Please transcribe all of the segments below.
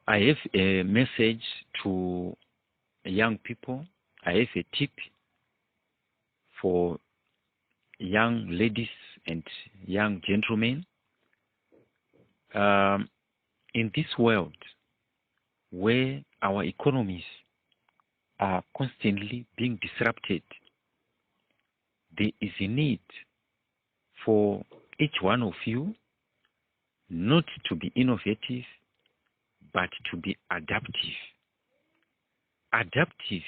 I have a message to young people. I have a tip for young ladies and young gentlemen. In this world where our economies are constantly being disrupted, there is a need for each one of you not to be innovative, but to be adaptive. Adaptive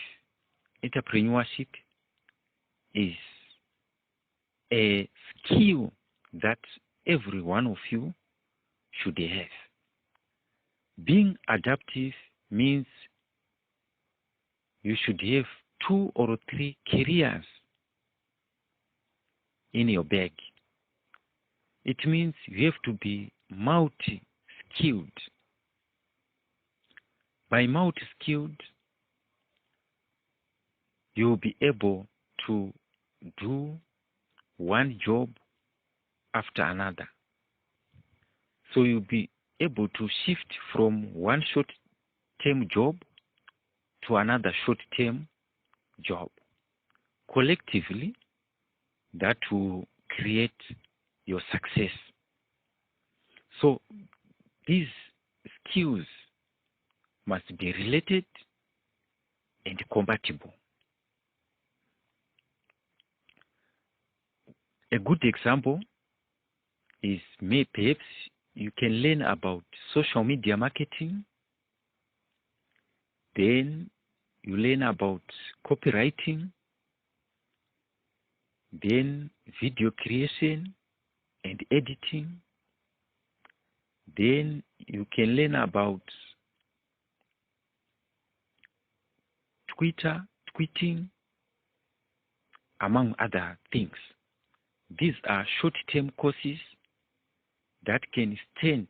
entrepreneurship is a skill that every one of you should have. Being adaptive means you should have 2 or 3 careers in your bag. It means you have to be multi-skilled. By multi-skilled, you will be able to do one job after another. So you'll be able to shift from one short-term job to another short-term job. Collectively, that will create your success. So these skills must be related and compatible. A good example is perhaps you can learn about social media marketing, then you learn about copywriting, then video creation and editing, then you can learn about tweeting, among other things. These are short-term courses that can stand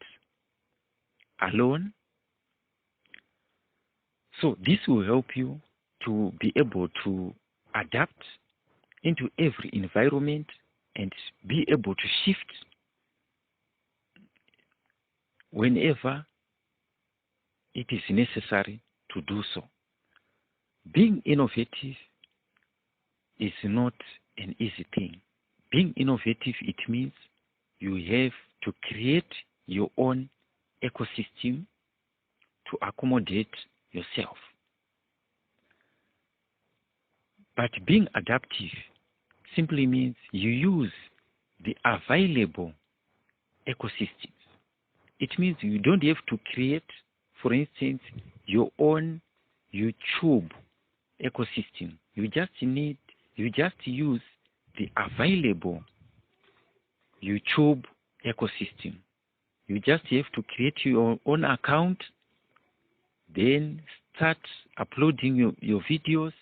alone. So this will help you to be able to adapt into every environment and be able to shift whenever it is necessary to do so. Being innovative is not an easy thing. Being innovative, it means you have to create your own ecosystem to accommodate yourself. But being adaptive simply means you use the available ecosystems. It means you don't have to create, for instance, your own YouTube ecosystem. You just use the available YouTube ecosystem. You just have to create your own account, then start uploading your videos,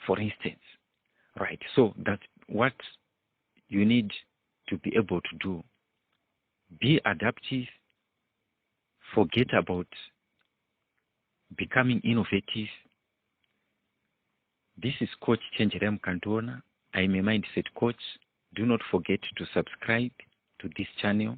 for instance. Right, so that's what you need to be able to do. Be adaptive. Forget about becoming innovative. This is Coach Chenjerai Mukandiona. I'm a mindset coach. Do not forget to subscribe to this channel.